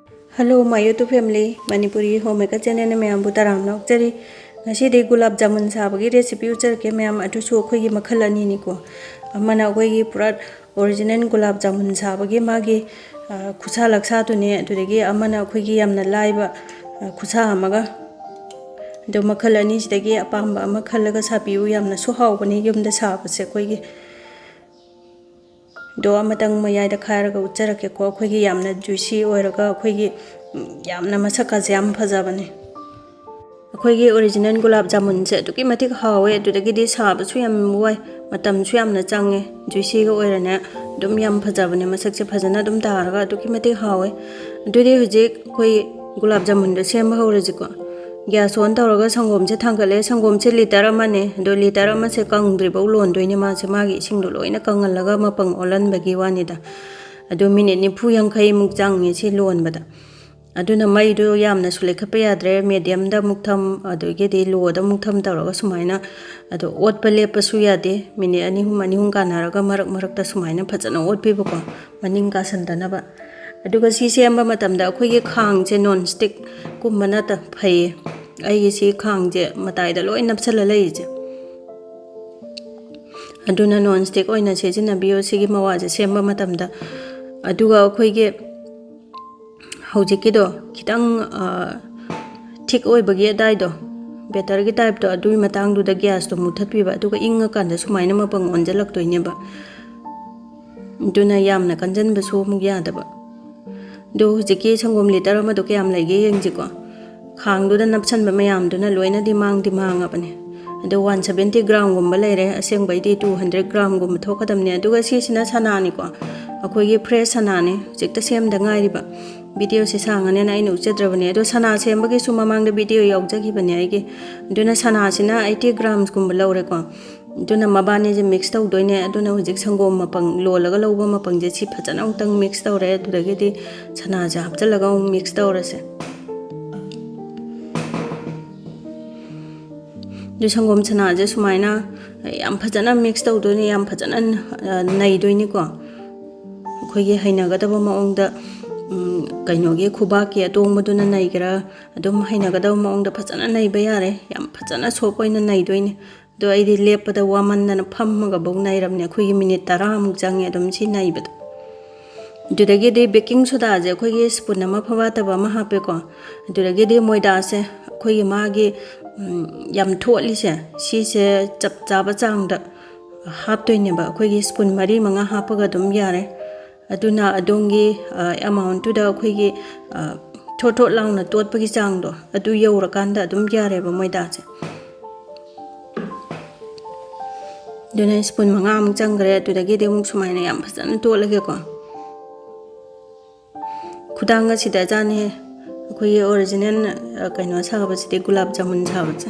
Hello, my YouTube family. Manipuri homemaker channel में हम बुताराम नौकरी ngasi gulab jamun sabagi recipe ucharke ma'am अटुसु अखोगी मखल अनि निको अमना अखोगी पुरा original gulab jamun sabagi मागी खुसा लक्सा तुने अदुदगी अमना अखोगी यामना लाइबा खुसा अमगा दो मखल अनि सिदगी अपाम्बा अमा खलगा साबिउ यामना सुहावबनी युमदा साबसे अखोगी दो अमतंग मयाद खारगा उच्चरके को अखोगी यामना जुइसी ओइरगा अखोगी यामना मसकासे याम फजाबने अखोगी ओरिजिनल गुलाब जामुन से अदुकी मतिक हावे अदुदगी साबसु याम वाय मतमसु यामना चांगे जुइसी गा ओइरने दुम याम फजाबने मसकसे फजना दुम तारगा अदुकी मतिक हावे अदुदि हुजिक कोई गुलाब जामुन दो सेम हौरजिको गैस ऑन तौरगा संगोम से थांगले संगोम से लीटर अमने दो लीटर अमा से कंग्द्रिबौ लोंदोइने मा से मागी इसिंगदो लोइना कंगलगा मपंग ओलनबगी वानिदा अदो मिनिट निफु यांखै मुक चांगे से लोनबदा अदुना मैदो यामना सुलेखप याद्रे मीडियम दा मुक्थम अदोगेदि लोदा मुक्थम तौरगा सुमाइना अदो ओटप लेपसु यादे मिनिट अनिहुम कानारगा मरक मरकता सुमाइना फजना ओटपिबको मनिंग का संदनबा अदुगा सी सेम्बा मतमदा अखोगी खांग से नॉन स्टिक कुमना त फै आई सी खांग जे मताइदा लोइ नपसल लैजे अदुना नॉन स्टिक ओइना सेजिना बियो सिगी मवाजे सेम्बा मतमदा अदुगा अखोगी हौजिकिदो खितंग ठीक ओइबगी अदाइदो बेटर की टाइप तो अदुई मतंग दुदा गैस तो मुथत्पिबा अदुगा इंगा कांदा सुमाइना मपंग ओनजलक्तोइनेबा दुना यामना कंजनबसु मुग यादबा दो हुजिकी संगोम लीटर अमदो कयाम लैगे यंजिको खांगदुदा नपसनबा मयामदुना लोइना दिमांग अपने अदो 170 ग्राम गुम्बा लैरे असेंगबैदि 200 ग्राम गुम्बा थोकदमने अदुगा सिसिना सनानिको अखोगी फ्रेश सनाने जिक्ता सेमदा गाइरिबा वीडियो से सांगने ना इन उच्चद्रबने अदो सना सेमबगी सुमामांगदा वीडियो यावजगिबने आइगे दुना सनासिना 80 ग्राम्स गुम्बा लौरेको दुना मबानी जे मिक्स तौदोइने अदुना हुजिक संगोम मपंग लोलगा लौबा मपंग जे छि फजना उतंग मिक्स तौरे अदुदगेदि सना जा हपचलगा मिक्स तौरसे दु संगोम सना जे सुमाइना याम फजना मिक्स तौदोइने याम फजना नैदोइनेको अखोगी हैनगदबा मओंगदा कइनोगी खुबाकी अतोंगबदुना नैगरा अदुम हैनगदबा मओंगदा फजना नैबा यारे याम फजना सोपोइना नैदोइने दो आइदि लेपदा वामनना फम्मगा बौ नाइरमने अखोगी मिनिट 10 मुक चांगे अदुम छि नाइबदा दुदगेदि बेकिंग सोडा जे अखोगी स्पून अमा फवातबा अमा हापेको दुदगेदि मोइदा से अखोगी मागी याम थोलिसे सिसे चप चाबा चांगदा हापतोइनेबा अखोगी स्पून मरी मंगा हापगा अदुम यारे अदुना अदोंगी अमाउंट टुदा अखोगी थोथो लाउना तोटपगी चांगदो अदु यौरकांदा अदुम यारेबा मोइदा से दुना स्पून मंगा मुक चांगरे अदुदगेदि मुक सुमाइना याम फजना तोलगेको खुदांगा सिदा जाने अखोगी ओरिजिनल कइनो सागबसिदि गुलाब जामुन साबसे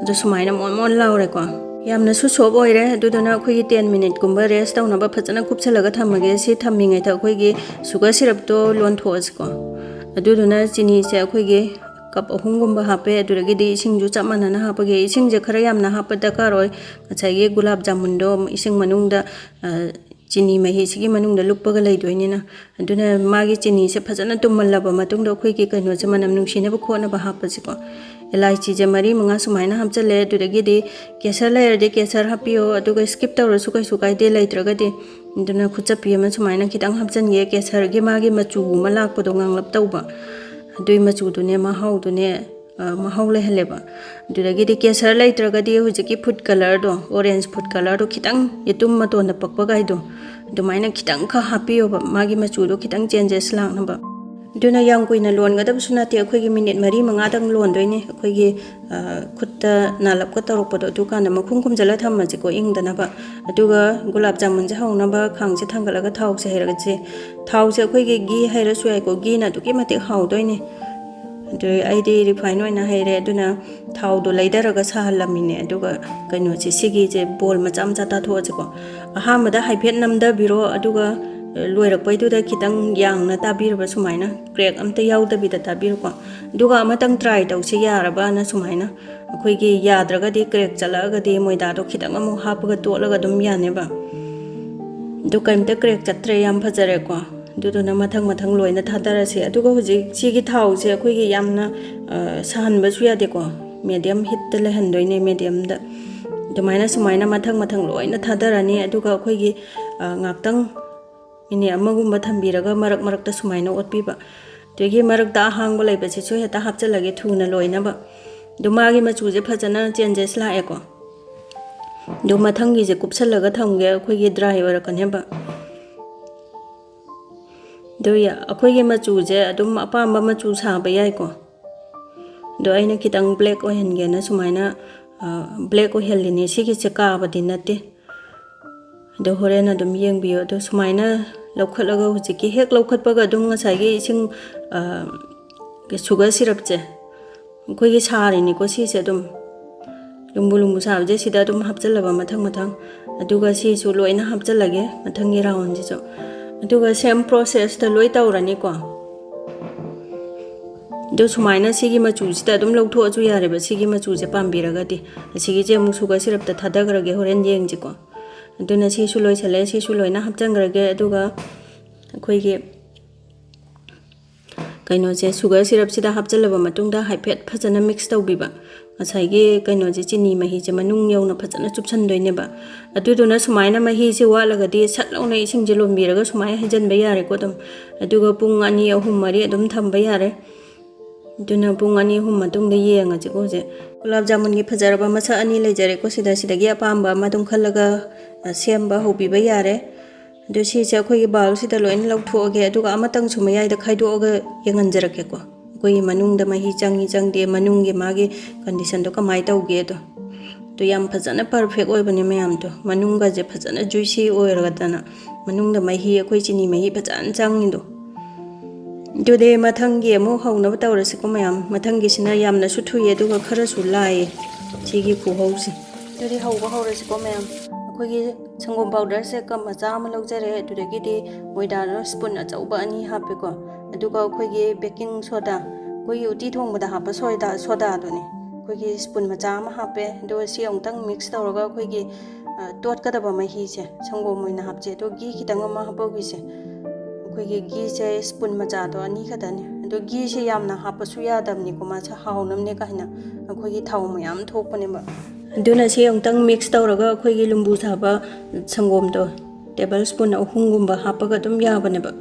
अदु सुमाइना मोन लाउरेको यामना सुसोब ओइरे अदुदना अखोगी 10 मिनिट गुम्बा रेस्ट तौनबा फजना कुपसलगा थमगे सि थमिङैथा अखोगी सुगर सिरप तो लोनथोसको अदुदना चिनी से अखोगी कप अहुंगुम्बा हापे अदुदगेदि इसिंजु चमनना हापगे इसिंजे खरा यामना हाप दकारोय गछाइगे गुलाब जामुनदो इसिंग मनुंगदा चिनी मही सिगी मनुंगदा लुप्पगा लैदोइनेना अदुना मागी चिनी से फजना तुमलबा मतुंगदो अखोगी कइनो से मनम नुंसिनबा खोनबा हापसिको इलायची जे मरी मंगा सुमाइना हापचले अदुदगेदि केसर लैरदि केसर हापियो अदुगा स्किप तौरसु कैसु काइदे लैत्रगदि अदुना खुचपि अमा सुमाइना खितंग हापचनगे केसरगे मागी मचु अमा लाकपदो nganglap तौबा दुई मचुदुने महाउदुने महाउ लेहलेबा दुदगेदि केसर लैत्रगदि हुजिकी फूड कलर दो ऑरेंज फूड कलर दो खितंग येतुम मतोन पक्पा गाइदो दुमाइना खितंग खा हापियोबा मागी मचुदो खितंग चेंजेस लानबा दुना याम कुइना लोनगदबसु नाते अखोगी मिनिट 4-5 दंग लोनदोइने अखोगी खुत्ता नालपका तौरपदो दुकाना मखुम खुमजला थम्मजिको इंगदनबा अदुगा गुलाब जामुन जे हाउनबा खांगसे थांगलगा थाउसे हैरगसे थाउसे अखोगी गी हैरसु याइको गी ना दुकी मते हाउदोइने अदु आइदि रिफाइन ओइना हैरे अदुना थाउदो लैदरगा साहलमिने अदुगा कइनोचे सिगी जे बोल मचा मचा ताथोजको अहामदा हाइफेट नमदा बिरो अदुगा लोइरकपैदुदा खितंग यांगना ताबिरबा सुमाइना क्रेक अमता याउदबिदा ताबिरको दुगा अमतंग ट्राई तौसे यारबा ना सुमाइना अखोइगी याद्रगदि क्रेक चलागदि मोइदादो खितंग अमु हापगा तोलगा दुम यानेबा दु कइमता क्रेक चत्रे याम फजरेको ꯑꯗꯨꯗꯨꯅ ꯃꯊꯪ ꯂꯣꯏꯅ ꯊꯥꯗꯔꯁꯦ ꯑꯗꯨꯒ ꯍꯧꯖꯤꯛ ꯁꯤꯒꯤ ꯊꯥꯎꯁꯦ ꯑꯩꯈꯣꯏꯒꯤ ꯌꯥꯝꯅ ꯁꯥꯍꯟꯕꯁꯨ ꯌꯥꯗꯦꯀꯣ ꯃꯦꯗꯤꯌꯝ ꯍꯤꯠꯇ ꯂꯩꯍꯟꯗꯣꯏꯅꯦ ꯃꯦꯗꯤꯌꯝꯗ ꯁꯨꯃꯥꯏꯅ ꯃꯊꯪ ꯂꯣꯏꯅ ꯊꯥꯗꯔꯅꯤ ꯑꯗꯨꯒ ꯑꯩꯈꯣꯏꯒꯤ ꯉꯥꯛꯇꯪ ꯃꯤꯅꯤꯠ ꯑꯃꯒꯨꯝꯕ ꯊꯝꯕꯤꯔꯒ ꯃꯔꯛꯇ ꯁꯨꯃꯥꯏꯅ ꯑꯣꯠꯄꯤꯕ ꯑꯗꯒꯤ ꯃꯔꯛꯇ ꯑꯍꯥꯡꯕ ꯂꯩꯕꯁꯤꯁꯨ ꯍꯦꯛꯇ ꯍꯥꯞꯆꯜꯂꯒꯦ ꯊꯨꯅ ꯂꯣꯏꯅꯕ ꯑꯗꯨ ꯃꯥꯒꯤ ꯃꯆꯨꯁꯦ ꯐꯖꯅ ꯆꯦꯟꯖꯦꯁ ꯂꯥꯛꯑꯦꯀꯣ ꯑꯗꯨ ꯃꯊꯪꯒꯤꯁꯦ ꯀꯨꯞꯁꯜꯂꯒ ꯊꯝꯒꯦ ꯑꯩꯈꯣꯏꯒꯤ ꯗ꯭ꯔꯥꯏ ꯑꯣꯏꯔꯛꯀꯅꯦꯕ ꯑꯗꯨ ꯑꯩꯈꯣꯏꯒꯤ ꯃꯆꯨꯁꯦ ꯑꯗꯨꯝ ꯑꯄꯥꯝꯕ ꯃꯆꯨ ꯁꯥꯕ ꯌꯥꯏꯀꯣ ꯑꯗꯣ ꯑꯩꯅ ꯈꯤꯇꯪ ꯕ꯭ꯂꯦꯛ ꯑꯣꯏꯍꯟꯒꯦꯅ ꯁꯨꯃꯥꯏꯅ ꯕ꯭ꯂꯦꯛ ꯑꯣꯏꯍꯜꯂꯤꯅꯤ ꯁꯤꯒꯤꯁꯦ ꯀꯥꯕꯗꯤ ꯅꯠꯇꯦ ꯑꯗꯣ ꯍꯣꯔꯦꯟ ꯑꯗꯨꯝ ꯌꯦꯡꯕꯤꯌꯣ ꯑꯗꯣ ꯁꯨꯃꯥꯏꯅ ꯂꯧꯈꯠꯂꯒ ꯍꯧꯖꯤꯛꯀꯤ ꯍꯦꯛ ꯂꯧꯈꯠꯄꯒ ꯑꯗꯨꯝ ꯉꯁꯥꯏꯒꯤ ꯏꯁꯤꯡ ꯁꯨꯒꯔ ꯁꯤꯔꯞꯁꯦ ꯑꯩꯈꯣꯏꯒꯤ ꯁꯥꯔꯤꯅꯤꯀꯣ ꯁꯤꯁꯦ ꯑꯗꯨꯝ ꯂꯨꯝꯕꯨ ꯁꯥꯕꯁꯦ ꯁꯤꯗ ꯑꯗꯨꯝ ꯍꯥꯞꯆꯜꯂꯕ ꯃꯊꯪ ꯑꯗꯨꯒ ꯁꯤꯁꯨ ꯂꯣꯏꯅ ꯍꯥꯞꯆꯜꯂꯒꯦ ꯃꯊꯪꯒꯤ ꯔꯥꯎꯟꯁꯤꯁꯨ ꯑꯗꯨꯒ ꯁꯦꯝ ꯄ꯭ꯔꯣꯁꯦꯁꯇ ꯂꯣꯏ ꯇꯧꯔꯅꯤꯀꯣ ꯑꯗꯨ ꯁꯨꯃꯥꯏꯅ ꯁꯤꯒꯤ ꯃꯆꯨꯁꯤꯗ ꯑꯗꯨꯝ ꯂꯧꯊꯣꯛꯑꯁꯨ ꯌꯥꯔꯦꯕ ꯁꯤꯒꯤ ꯃꯆꯨꯁꯦ ꯄꯥꯝꯕꯤꯔꯒꯗꯤ ꯑꯁꯤꯒꯤꯁꯦ ꯑꯃꯨꯛ ꯁꯨꯒꯔ ꯁꯤꯔꯞꯇ ꯊꯥꯗꯈ꯭ꯔꯒꯦ ꯍꯣꯔꯦꯟ ꯌꯦꯡꯁꯤꯀꯣ ꯑꯗꯨꯅ ꯁꯤꯁꯨ ꯂꯣꯏꯁꯜꯂꯦ ꯁꯤꯁꯨ ꯂꯣꯏꯅ ꯍꯥꯞꯆꯟꯈ꯭ꯔꯒꯦ ꯑꯗꯨꯒ ꯑꯩꯈꯣꯏꯒꯤ ꯀꯩꯅꯣꯁꯦ ꯁꯨꯒꯔ ꯁꯤꯔꯞꯁꯤꯗ ꯍꯥꯞꯆꯜꯂꯕ ꯃꯇꯨꯡꯗ ꯍꯥꯏꯐꯦꯠ ꯐꯖꯅ ꯃꯤꯛꯁ ꯇꯧꯕꯤꯕ ꯉꯁꯥꯏꯒꯤ ꯀꯩꯅꯣꯁꯦ ꯆꯤꯅꯤ ꯃꯍꯤꯁꯦ ꯃꯅꯨꯡ ꯌꯧꯅ ꯐꯖꯅ ꯆꯨꯞꯁꯟꯗꯣꯏꯅꯦꯕ ꯑꯗꯨꯗꯨꯅ ꯁꯨꯃꯥꯏꯅ ꯃꯍꯤꯁꯦ ꯋꯥꯠꯂꯒꯗꯤ ꯁꯠ ꯂꯥꯎꯅ ꯏꯁꯤꯡꯁꯦ ꯂꯣꯟꯕꯤꯔꯒ ꯁꯨꯃꯥꯏꯅ ꯍꯩꯖꯤꯟꯕ ꯌꯥꯔꯦꯀꯣ ꯑꯗꯨꯝ ꯑꯗꯨꯒ ꯄꯨꯡ 2, 3, 4 ꯑꯗꯨꯝ ꯊꯝꯕꯌꯥꯔꯦ ꯑꯗꯨꯅ ꯄꯨꯡ 2, 3 ꯃꯇꯨꯡꯗ ꯌꯦꯡꯉꯁꯤꯀꯣ ꯍꯧꯖꯤꯛ ꯒꯨꯂꯥꯞ ꯖꯥꯃꯨꯟꯒꯤ ꯐꯖꯔꯕ ꯃꯁꯛ 2 ꯂꯩꯖꯔꯦꯀꯣ ꯁꯤꯗꯒꯤ ꯑꯄꯥꯝꯕ ꯑꯃ ꯑꯗꯨꯝ ꯈꯜꯂꯒ ꯁꯦꯝꯕ ꯍꯧꯕꯤꯕ ꯌꯥꯔꯦ ꯑꯗꯨ ꯁꯤꯁꯦ ꯑꯩꯈꯣꯏꯒꯤ ꯕꯥꯎꯜꯁꯤꯗ ꯂꯣꯏꯅ ꯂꯧꯊꯣꯛꯑꯒꯦ ꯑꯗꯨꯒ ꯑꯃꯇꯪꯁꯨ ꯃꯌꯥꯏꯗ ꯈꯥꯏꯗꯣꯛꯑꯒ ꯌꯦꯡꯍꯟꯖꯔꯛꯀꯦꯀꯣ ꯑꯩꯈꯣꯏꯒꯤ ꯃꯅꯨꯡꯗ ꯃꯍꯤ ꯆꯪꯗꯦ ꯃꯅꯨꯡꯒꯤ ꯃꯥꯒꯤ ꯀꯟꯗꯤꯁꯟꯗꯣ ꯀꯃꯥꯏꯅ ꯇꯧꯒꯦꯗꯣ ꯑꯗꯨ ꯌꯥꯝ ꯐꯖꯅ ꯄꯔꯐꯦꯛ ꯑꯣꯏꯕꯅꯦ ꯃꯌꯥꯝꯗꯣ ꯃꯅꯨꯡꯒꯁꯦ ꯐꯖꯅ ꯖꯨꯏꯁꯤ ꯑꯣꯏꯔꯒꯗꯅ ꯃꯅꯨꯡꯗ ꯃꯍꯤ ꯑꯩꯈꯣꯏ ꯆꯤꯅꯤ ꯃꯍꯤ ꯐꯖꯅ ꯆꯪꯉꯤꯗꯣ ꯑꯗꯨꯗꯤ ꯃꯊꯪꯒꯤ ꯑꯃꯨꯛ ꯍꯧꯅꯕ ꯇꯧꯔꯁꯤꯀꯣ ꯃꯌꯥꯝ ꯃꯊꯪꯒꯤꯁꯤꯅ ꯌꯥꯝꯅꯁꯨ ꯊꯨꯏ ꯑꯗꯨꯒ ꯈꯔꯁꯨ ꯂꯥꯏꯌꯦ ꯁꯤꯒꯤ ꯈꯨꯍꯧꯁꯦ ꯑꯗꯨꯗꯤ ꯍꯧꯕ ꯍꯧꯔꯁꯤꯀꯣ ꯃꯌꯥꯝ ꯑꯩꯈꯣꯏꯒꯤ ꯁꯪꯒꯣꯝ ꯄꯥꯎꯗꯔꯁꯦ ꯀꯞ ꯃꯆꯥ ꯑꯃ ꯂꯧꯖꯔꯦ ꯑꯗꯨꯗꯒꯤꯗꯤ ꯃꯣꯏꯗꯥꯗꯣ ꯁ꯭ꯄꯨꯟ ꯑꯆꯧꯕ 2 ꯍꯥꯞꯄꯦꯀꯣ ꯑꯗꯨꯒ ꯑꯩꯈꯣꯏꯒꯤ ꯕꯦꯀꯤꯡ ꯁꯣꯗꯥ ꯑꯩꯈꯣꯏꯒꯤ ꯎꯇꯤ ꯊꯣꯡꯕꯗ ꯍꯥꯞꯄ ꯁꯣꯗꯥꯗꯨꯅꯤ ꯑꯩꯈꯣꯏꯒꯤ ꯁ꯭ꯄꯨꯟ ꯃꯆꯥ ꯑꯃ ꯍꯥꯞꯄꯦ ꯑꯗꯨꯒ ꯁꯤ ꯑꯃꯨꯛꯇꯪ ꯃꯤꯛꯁ ꯇꯧꯔꯒ ꯑꯩꯈꯣꯏꯒꯤ ꯇꯣꯠꯀꯗꯕ ꯃꯍꯤꯁꯦ ꯁꯪꯒꯣꯝ ꯑꯣꯏꯅ ꯍꯥꯞꯆꯦ ꯑꯗꯣ ꯘꯤ ꯈꯤꯇꯪ ꯑꯃ ꯍꯥꯞꯄꯧꯈꯤꯁꯦ ꯑꯩꯈꯣꯏꯒꯤ ꯘꯤꯁꯦ ꯁ꯭ꯄꯨꯟ ꯃꯆꯥꯗꯣ 2 ꯈꯛꯇꯅꯤ ꯑꯗꯣ ꯘꯤꯁꯦ ꯌꯥꯝꯅ ꯍꯥꯞꯄꯁꯨ ꯌꯥꯗꯕꯅꯤꯀꯣ ꯃꯥꯁꯦ ꯍꯥꯎꯅꯕꯅꯦ ꯀꯥꯏꯅ ꯑꯩꯈꯣꯏꯒꯤ ꯊꯥꯎ ꯃꯌꯥꯝ ꯊꯣꯛꯄꯅꯦꯕ ꯑꯗꯨꯅ ꯁꯤ ꯑꯃꯨꯛꯇꯪ ꯃꯤꯛꯁ ꯇꯧꯔꯒ ꯑꯩꯈꯣꯏꯒꯤ ꯂꯨꯝꯕꯨ ꯁꯥꯕ ꯁꯪꯒꯣꯝꯗꯣ ꯇꯦꯕꯜ ꯁ꯭ꯄꯨꯟ 3ꯒꯨꯝꯕ ꯍꯥꯞꯄꯒ ꯑꯗꯨꯝ ꯌꯥꯕꯅꯦꯕ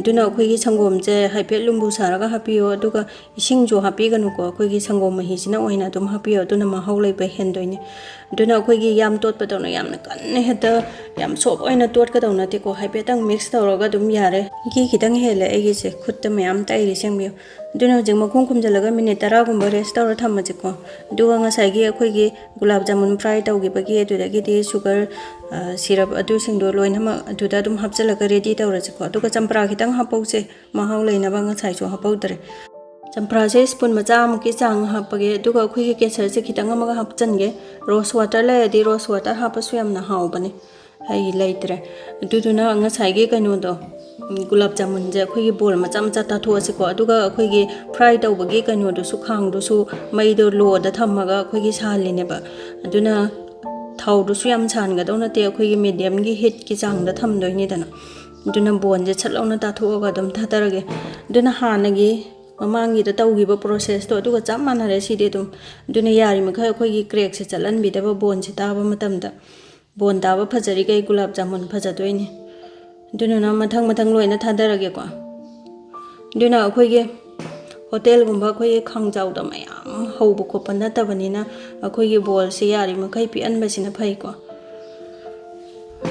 ꯑꯗꯨꯅ ꯑꯩꯈꯣꯏꯒꯤ ꯁꯪꯒꯣꯝꯁꯦ ꯍꯥꯏꯐꯦꯠ ꯂꯨꯝꯕꯨ ꯁꯥꯔꯒ ꯍꯥꯞꯄꯤꯌꯣ ꯑꯗꯨꯒ ꯏꯁꯤꯡꯁꯨ ꯍꯥꯞꯄꯤꯒꯅꯨꯀꯣ ꯑꯩꯈꯣꯏꯒꯤ ꯁꯪꯒꯣꯝ ꯃꯍꯤꯁꯤꯅ ꯑꯣꯏꯅ ꯑꯗꯨꯝ ꯍꯥꯞꯄꯤꯌꯣ ꯑꯗꯨꯅ ꯃꯍꯥꯎ ꯂꯩꯕ ꯍꯦꯟꯗꯣꯏꯅꯦ ꯑꯗꯨꯅ ꯑꯩꯈꯣꯏꯒꯤ ꯌꯥꯝ ꯇꯣꯠꯄꯗꯧꯅ ꯌꯥꯝꯅ ꯀꯟꯅ ꯍꯦꯛꯇ ꯌꯥꯝ ꯁꯣꯞ ꯑꯣꯏꯅ ꯇꯣꯠꯀꯗꯧ ꯅꯠꯇꯦꯀꯣ ꯍꯥꯏꯐꯦꯠꯇꯪ ꯃꯤꯛꯁ ꯇꯧꯔꯒ ꯑꯗꯨꯝ ꯌꯥꯔꯦ ꯘꯤ ꯈꯤꯇꯪ ꯍꯦꯜꯂꯦ ꯑꯩꯒꯤꯁꯦ ꯈꯨꯠꯇ ꯃꯌꯥꯝ ꯇꯩꯔꯤ ꯁꯦꯡꯕꯤꯌꯨ ꯑꯗꯨꯅ ꯍꯧꯖꯤꯛ ꯃꯈꯨꯝ ꯈꯨꯝꯖꯤꯜꯂꯒ ꯃꯤꯅꯤꯠ 10ꯒꯨꯝꯕ ꯔꯦꯁ ꯇꯧꯔ ꯊꯝꯃꯁꯤꯀꯣ ꯑꯗꯨꯒ ꯉꯁꯥꯏꯒꯤ ꯑꯩꯈꯣꯏꯒꯤ ꯒꯨꯂꯥꯞ ꯖꯥꯃꯨꯟ ꯐ꯭ꯔꯥꯏ ꯇꯧꯈꯤꯕꯒꯤ ꯑꯗꯨꯗꯒꯤꯗꯤ ꯁꯨꯒꯔ ꯁꯤꯔꯞ ꯑꯗꯨꯁꯤꯡꯗꯣ ꯂꯣꯏꯅꯃꯛ ꯑꯗꯨꯗ ꯑꯗꯨꯝ ꯍꯥꯞꯆꯤꯜꯂꯒ ꯔꯦꯗꯤ ꯇꯧꯔꯁꯤꯀꯣ ꯑꯗꯨꯒ ꯆꯝꯄ꯭ꯔꯥ ꯈꯤꯇꯪ ꯍꯥꯞꯄꯧꯁꯦ ꯃꯍꯥꯎ ꯂꯩꯅꯕ ꯉꯁꯥꯏꯁꯨ ꯍꯥꯞꯄꯧꯗ꯭ꯔꯦ ꯆꯝꯄ꯭ꯔꯥꯁꯦ ꯁ꯭ꯄꯨꯟ ꯃꯆꯥ ꯑꯃꯨꯛꯀꯤ ꯆꯥꯡ ꯍꯥꯞꯄꯒꯦ ꯑꯗꯨꯒ ꯑꯩꯈꯣꯏꯒꯤ ꯀꯦꯁꯔꯁꯦ ꯈꯤꯇꯪ ꯑꯃꯒ ꯍꯥꯞꯆꯟꯒꯦ ꯔꯣꯁ ꯋꯥꯇꯔ ꯂꯩꯔꯗꯤ ꯔꯣꯁ ꯋꯥꯇꯔ ꯍꯥꯞꯄꯁꯨ ꯌꯥꯝꯅ ꯍꯥꯎꯕꯅꯦ ꯑꯩ ꯂꯩꯇ꯭ꯔꯦ ꯑꯗꯨꯗꯨꯅ ꯉꯁꯥꯏꯒꯤ ꯀꯩꯅꯣꯗꯣ ꯒꯨꯂꯥꯞ ꯖꯥꯃꯨꯟꯁꯦ ꯑꯩꯈꯣꯏꯒꯤ ꯕꯣꯜ ꯃꯆꯥ ꯇꯥꯊꯣꯛꯑꯁꯤꯀꯣ ꯑꯗꯨꯒ ꯑꯩꯈꯣꯏꯒꯤ ꯐ꯭ꯔꯥꯏ ꯇꯧꯕꯒꯤ ꯀꯩꯅꯣꯗꯨꯁꯨ ꯈꯥꯡꯗꯨꯁꯨ ꯃꯩꯗꯣ ꯂꯣꯗ ꯊꯝꯃꯒ ꯑꯩꯈꯣꯏꯒꯤ ꯁꯥꯍꯜꯂꯤꯅꯦꯕ ꯑꯗꯨꯅ ꯊꯥꯎꯗꯨꯁꯨ ꯌꯥꯝ ꯁꯥꯍꯟꯒꯗꯧ ꯅꯠꯇꯦ ꯑꯩꯈꯣꯏꯒꯤ ꯃꯤꯗꯤꯌꯝꯒꯤ ꯍꯤꯠꯀꯤ ꯆꯥꯡꯗ ꯊꯝꯗꯣꯏꯅꯤꯗꯅ ꯑꯗꯨꯅ ꯕꯣꯟꯁꯦ ꯁꯠ ꯂꯥꯎꯅ ꯇꯥꯊꯣꯛꯑꯒ ꯑꯗꯨꯝ ꯊꯥꯗꯔꯒꯦ ꯑꯗꯨꯅ ꯍꯥꯟꯅꯒꯤ ꯃꯃꯥꯡꯒꯤꯗ ꯇꯧꯈꯤꯕ ꯄ꯭ꯔꯣꯁꯦꯁꯇꯣ ꯑꯗꯨꯒ ꯆꯞ ꯃꯥꯟꯅꯔꯦ ꯁꯤꯗꯤ ꯑꯗꯨꯝ ꯑꯗꯨꯅ ꯌꯥꯔꯤꯃꯈꯩ ꯑꯩꯈꯣꯏꯒꯤ ꯀ꯭ꯔꯦꯛꯁꯦ ꯆꯠꯍꯟꯕꯤꯗꯕ ꯕꯣꯟꯁꯦ ꯇꯥꯕ ꯃꯇꯝꯗ ꯕꯣꯟ ꯇꯥꯕ ꯐꯖꯔꯤꯈꯩ ꯒꯨꯂꯥꯞ ꯖꯥꯃꯨꯟ ꯐꯖꯗꯣꯏꯅꯤ ꯑꯗꯨꯅ ꯃꯊꯪ ꯂꯣꯏꯅ ꯊꯥꯗꯔꯒꯦꯀꯣ ꯑꯗꯨꯅ ꯑꯩꯈꯣꯏꯒꯤ ꯍꯣꯇꯦꯜꯒꯨꯝꯕ ꯑꯩꯈꯣꯏꯒꯤ ꯈꯥꯡꯖꯥꯎꯗ ꯃꯌꯥꯝ ꯍꯧꯕ ꯈꯣꯠꯄ ꯅꯠꯇꯕꯅꯤꯅ ꯑꯩꯈꯣꯏꯒꯤ ꯕꯣꯜꯁꯦ ꯌꯥꯔꯤꯃꯈꯩ ꯄꯤꯛꯍꯟꯕꯁꯤꯅ ꯐꯩꯀꯣ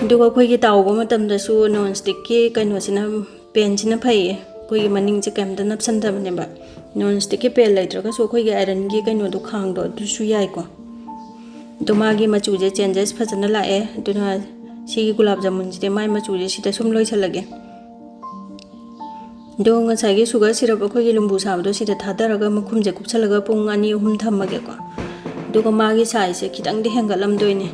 ꯑꯗꯨꯒ ꯑꯩꯈꯣꯏꯒꯤ ꯇꯥꯎꯕ ꯃꯇꯝꯗꯁꯨ ꯅꯣꯟ ꯁ꯭ꯇꯤꯛꯀꯤ ꯀꯩꯅꯣꯁꯤꯅ ꯄꯦꯟꯁꯤꯅ ꯐꯩꯌꯦ ꯑꯩꯈꯣꯏꯒꯤ ꯃꯅꯤꯡꯁꯦ ꯀꯩꯝꯇ ꯅꯞꯁꯟꯗꯕꯅꯦꯕ ꯅꯣꯟ ꯁ꯭ꯇꯤꯛꯀꯤ ꯄꯦꯟ ꯂꯩꯇ꯭ꯔꯒꯁꯨ ꯑꯩꯈꯣꯏꯒꯤ ꯑꯥꯏꯔꯟꯒꯤ ꯀꯩꯅꯣꯗꯣ ꯈꯥꯡꯗꯣ ꯑꯗꯨꯁꯨ ꯌꯥꯏꯀꯣ ꯑꯗꯣ ꯃꯥꯒꯤ ꯃꯆꯨꯁꯦ ꯆꯦꯟꯖꯦꯁ ꯐꯖꯅ ꯂꯥꯛꯑꯦ ꯑꯗꯨꯅ ꯁꯤꯒꯤ ꯒꯨꯂꯥꯞ ꯖꯥꯃꯨꯟꯁꯤꯗꯤ ꯃꯥꯏ ꯃꯆꯨꯁꯦ ꯁꯤꯗ ꯁꯨꯝ ꯂꯣꯏꯁꯤꯜꯂꯒꯦ ꯑꯗꯣ ꯉꯁꯥꯏꯒꯤ ꯁꯨꯒꯔ ꯁꯤꯔꯞ ꯑꯩꯈꯣꯏꯒꯤ ꯂꯨꯝꯕꯨ ꯁꯥꯕꯗꯣ ꯁꯤꯗ ꯊꯥꯗꯔꯒ ꯃꯈꯨꯝꯁꯦ ꯀꯨꯞꯁꯜꯂꯒ ꯄꯨꯡ 2, 3 ꯊꯝꯃꯒꯦꯀꯣ ꯑꯗꯨꯒ ꯃꯥꯒꯤ ꯁꯥꯏꯖꯁꯦ ꯈꯤꯇꯪꯗꯤ ꯍꯦꯟꯒꯠꯂꯝꯗꯣꯏꯅꯦ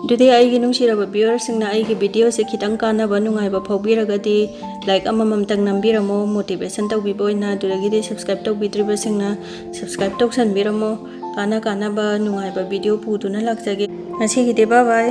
ꯑꯗꯨꯗꯤ ꯑꯩꯒꯤ ꯅꯨꯡꯁꯤꯔꯕ ꯚ꯭ꯌꯨꯑꯔꯁꯤꯡꯅ ꯑꯩꯒꯤ ꯚꯤꯗꯤꯑꯣꯁꯦ ꯈꯤꯇꯪ ꯀꯥꯟꯅꯕ ꯅꯨꯡꯉꯥꯏꯕ ꯐꯥꯎꯕꯤꯔꯒꯗꯤ ꯂꯥꯏꯛ ꯑꯃꯃꯝꯇꯪ ꯅꯝꯕꯤꯔꯝꯃꯣ ꯃꯣꯇꯤꯚꯦꯁꯟ ꯇꯧꯕꯤꯕ ꯑꯣꯏꯅ ꯑꯗꯨꯗꯒꯤꯗꯤ ꯁꯕꯁꯀ꯭ꯔꯥꯏꯕ ꯇꯧꯕꯤꯗ꯭ꯔꯤꯕꯁꯤꯡꯅ ꯁꯕꯁꯀ꯭ꯔꯥꯏꯕ ꯇꯧꯁꯟꯕꯤꯔꯝꯃꯣ ꯀꯥꯟꯅꯕ ꯅꯨꯡꯉꯥꯏꯕ ꯚꯤꯗꯤꯑꯣ ꯄꯨꯗꯨꯅ ꯂꯥꯛꯆꯒꯦ ꯉꯁꯤꯒꯤꯗꯤ ꯕꯥꯏ ꯕꯥꯏ